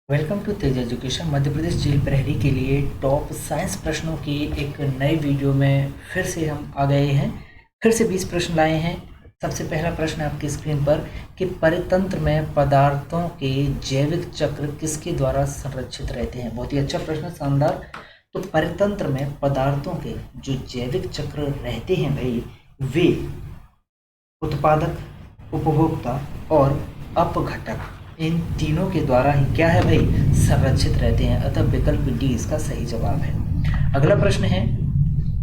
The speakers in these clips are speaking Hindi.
Welcome to Tej education. Madhya Pradesh jail प्रहरी के लिए टॉप साइंस प्रश्नों की एक नई वीडियो में फिर से हम आ गए हैं। फिर से 20 प्रश्न लाए हैं। सबसे पहला प्रश्न है आपकी स्क्रीन पर कि परितंत्र में पदार्थों के जैविक चक्र किसके द्वारा संरक्षित रहते हैं। बहुत ही अच्छा प्रश्न, शानदार। तो परितंत्र में पदार्थों के जो जैविक चक्र रहते हैं भाई, वे उत्पादक, उपभोक्ता और अपघटक, इन तीनों के द्वारा ही क्या है भाई, संरक्षित रहते हैं। अतः विकल्प डी इसका सही जवाब है। अगला प्रश्न है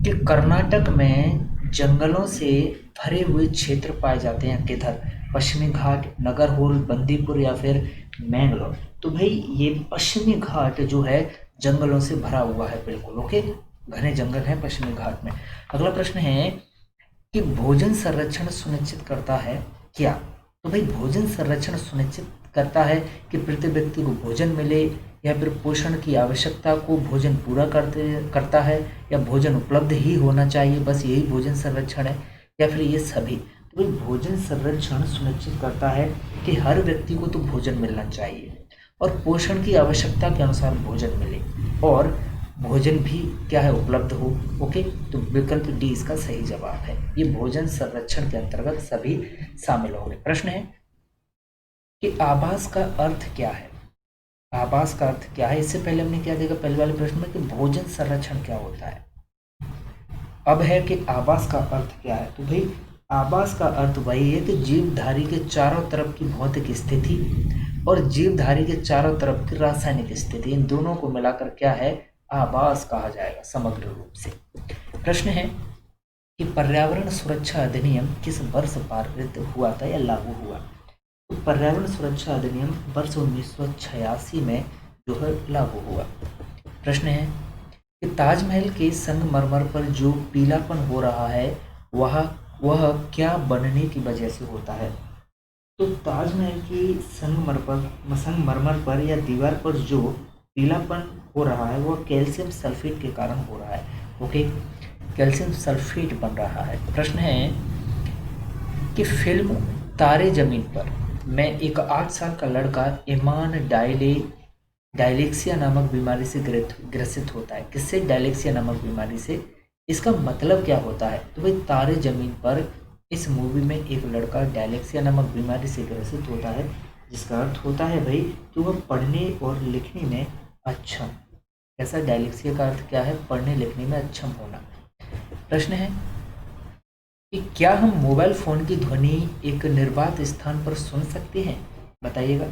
कि कर्नाटक में जंगलों से भरे हुए क्षेत्र पाए जाते हैं किधर। पश्चिमी घाट, नगरहोल, बंदीपुर या फिर मैंगलोर। तो भाई ये पश्चिमी घाट जो है जंगलों से भरा हुआ है, बिल्कुल ओके, घने जंगल है पश्चिमी घाट में। अगला प्रश्न है कि भोजन संरक्षण सुनिश्चित करता है क्या। तो भाई भोजन संरक्षण सुनिश्चित करता है कि प्रत्येक व्यक्ति को भोजन मिले, या फिर पोषण की आवश्यकता को भोजन पूरा करता है, या भोजन उपलब्ध ही होना चाहिए, बस यही भोजन संरक्षण है, या फिर ये सभी। तो भाई भोजन संरक्षण सुनिश्चित करता है कि हर व्यक्ति को तो भोजन मिलना चाहिए और पोषण की आवश्यकता के अनुसार भोजन मिले और भोजन भी क्या है, उपलब्ध हो। ओके, तो विकल्प डी इसका सही जवाब है। ये भोजन संरक्षण के अंतर्गत सभी शामिल होंगे। प्रश्न है कि आवास का अर्थ क्या है। आवास का अर्थ क्या है, इससे पहले हमने क्या देखा पहले वाले प्रश्न में कि भोजन संरक्षण क्या होता है। अब है कि आवास का अर्थ क्या है। तो भाई आवास का अर्थ वही है कि जीवधारी के चारों तरफ की भौतिक स्थिति और जीवधारी के चारों तरफ की रासायनिक स्थिति, इन दोनों को मिलाकर क्या है, आवास कहा जाएगा समग्र रूप से। प्रश्न है कि पर्यावरण सुरक्षा अधिनियम किस वर्ष पारित हुआ था या लागू हुआ। तो पर्यावरण सुरक्षा अधिनियम वर्ष 1986 में जो है लागू हुआ। प्रश्न है कि ताजमहल के संगमरमर पर जो पीलापन हो रहा है वह क्या बनने की वजह से होता है। तो ताजमहल की संगमरमर पर या दीवार पर जो पीलापन हो रहा है वह कैल्शियम सल्फेट के कारण हो रहा है। ओके, कैल्शियम सल्फेट बन रहा है। प्रश्न है कि फिल्म तारे जमीन पर में एक 8 साल का लड़का ईमान डायलेक्सिया नामक बीमारी से ग्रसित होता है। किससे? डायलेक्सिया नामक बीमारी से। इसका मतलब क्या होता है? तो भाई तारे जमीन पर इस मूवी में एक लड़का डायलेक्सिया नामक बीमारी से ग्रसित होता है, जिसका अर्थ होता है भाई कि वह पढ़ने और लिखने में अक्षम। ऐसा डायलेक्सिया का अर्थ क्या है? पढ़ने लिखने में अक्षम होना। प्रश्न है कि क्या हम मोबाइल फ़ोन की ध्वनि एक निर्बाध स्थान पर सुन सकते हैं? बताइएगा।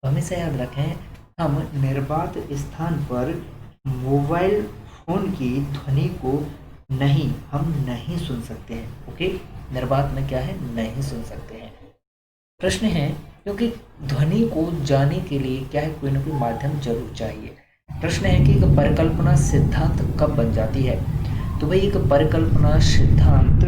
हमेशा याद रखें, हम निर्बाध स्थान पर मोबाइल फ़ोन की ध्वनि को हम नहीं सुन सकते हैं। ओके, निर्बाध में क्या है, नहीं सुन सकते हैं। प्रश्न है क्योंकि ध्वनि को जाने के लिए क्या है, कोई ना कोई माध्यम जरूर चाहिए। प्रश्न है कि एक परिकल्पना सिद्धांत कब बन जाती है। तो भाई एक परिकल्पना सिद्धांत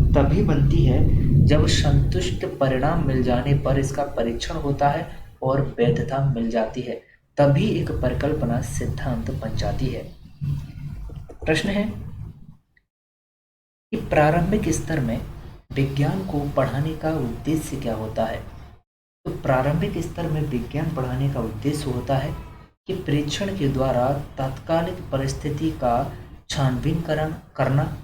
तभी बनती है जब संतुष्ट परिणाम मिल जाने पर इसका परीक्षण होता है और वैधता मिल जाती है, तभी एक परिकल्पना सिद्धांत बन जाती है। प्रश्न है कि प्रारंभिक स्तर में विज्ञान को पढ़ाने का उद्देश्य क्या होता है। तो प्रारंभिक स्तर में विज्ञान पढ़ाने का उद्देश्य होता है कि परीक्षण के द्वारा तात्कालिक परिस्थिति का छानबीन करना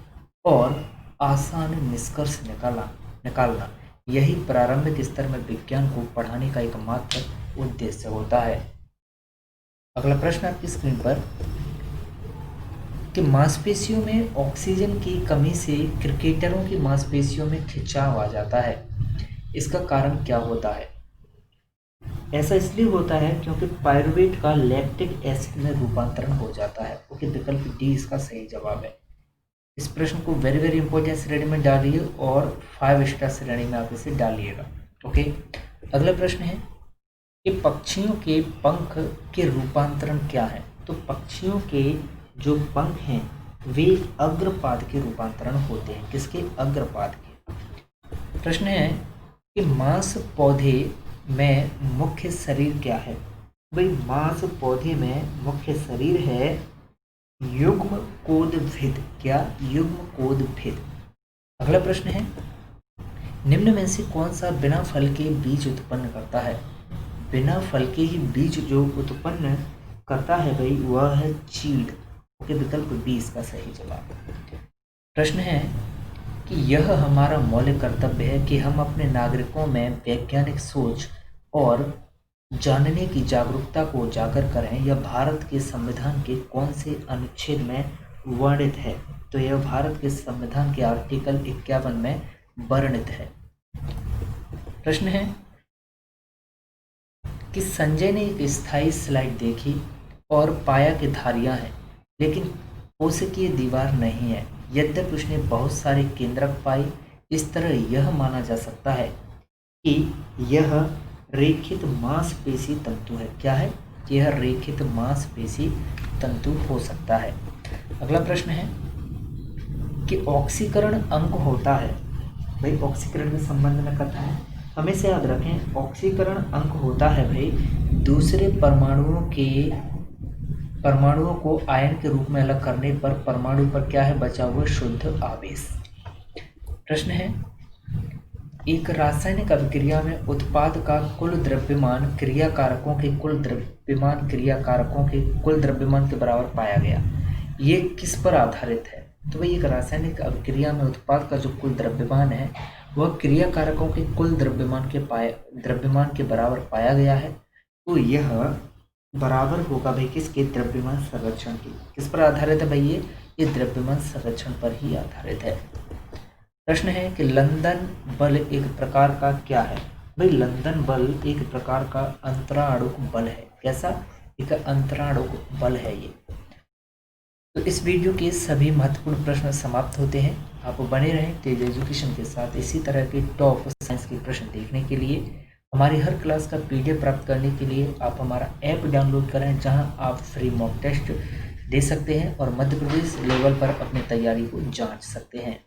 और आसान निष्कर्ष निकालना। यही प्रारंभिक स्तर में विज्ञान को पढ़ाने का एकमात्र उद्देश्य होता है। अगला प्रश्न आपकी स्क्रीन पर कि मांसपेशियों में ऑक्सीजन की कमी से क्रिकेटरों की मांसपेशियों में खिंचाव आ जाता है, इसका कारण क्या होता है। ऐसा इसलिए होता है क्योंकि पायरुवेट का लैक्टिक एसिड में रूपांतरण हो जाता है। ओके, विकल्प डी इसका सही जवाब है। इस प्रश्न को वेरी वेरी इंपॉर्टेंट श्रेणी में डालिए और 5 स्टार श्रेणी में आप इसे डालिएगा। ओके, अगला प्रश्न है कि पक्षियों के पंख के रूपांतरण क्या है। तो पक्षियों के जो पंख हैं वे अग्रपाद के रूपांतरण होते हैं। किसके? अग्रपाद के। प्रश्न है कि मांस पौधे में मुख्य शरीर क्या है। भाई मांस पौधे में मुख्य शरीर है युग्म कोदभिद। क्या? युग्म कोदभिद। अगला प्रश्न है निम्न में से कौन सा बिना फल के बीज उत्पन्न करता है। बिना फल के ही बीज जो उत्पन्न करता है भाई वह है चीड़। ओके, विकल्प बी इसका सही जवाब। प्रश्न है कि यह हमारा मौलिक कर्तव्य है कि हम अपने नागरिकों में वैज्ञानिक सोच और जानने की जागरूकता को उजागर करें। यह भारत के संविधान के कौन से अनुच्छेद में वर्णित है? तो यह भारत के संविधान के आर्टिकल 51 में वर्णित है। प्रश्न है कि संजय ने एक स्थायी स्लाइड देखी और पाया कि धारियां हैं लेकिन कोशिकीय दीवार नहीं है। यद्यपि उसने बहुत सारे केंद्रक पाए। इस तरह यह माना जा सकता है कि यह रेखित मांसपेशी तंतु है। क्या है? यह रेखित मांसपेशी तंतु हो सकता है। अगला प्रश्न है कि ऑक्सीकरण अंग होता है। भाई ऑक्सीकरण के संबंध में कथा है, हमेशा याद रखें। ऑक्सीकरण अंग होता है भाई दूसरे परमाणुओं को आयन के रूप में अलग करने पर परमाणु पर क्या है बचा हुआ शुद्ध आवेश। प्रश्न है एक रासायनिक अभिक्रिया में उत्पाद का कुल द्रव्यमान क्रियाकारकों के कुल द्रव्यमान के बराबर पाया गया। ये किस पर आधारित है? तो भाई एक रासायनिक अभिक्रिया में उत्पाद का जो कुल द्रव्यमान है वह क्रियाकारकों के कुल द्रव्यमान के बराबर पाया गया है। तो यह बराबर होगा भाई किसके? द्रव्यमान संरक्षण की। किस पर आधारित है भाई? ये द्रव्यमान संरक्षण पर ही आधारित है। प्रश्न है कि लंदन बल एक प्रकार का क्या है? भाई लंदन बल एक प्रकार का अंतराणुक बल है। कैसा? एक अंतराणुक बल है ये। तो इस वीडियो के सभी महत्वपूर्ण प्रश्न समाप्त होते हैं। आप बने रहें तेज एजुकेशन के साथ। इसी तरह के टॉप साइंस के प्रश्न देखने के लिए, हमारी हर क्लास का PDF प्राप्त करने के लिए आप हमारा ऐप डाउनलोड करें जहां आप फ्री मॉक टेस्ट दे सकते हैं और मध्य प्रदेश लेवल पर अपनी तैयारी को जांच सकते हैं।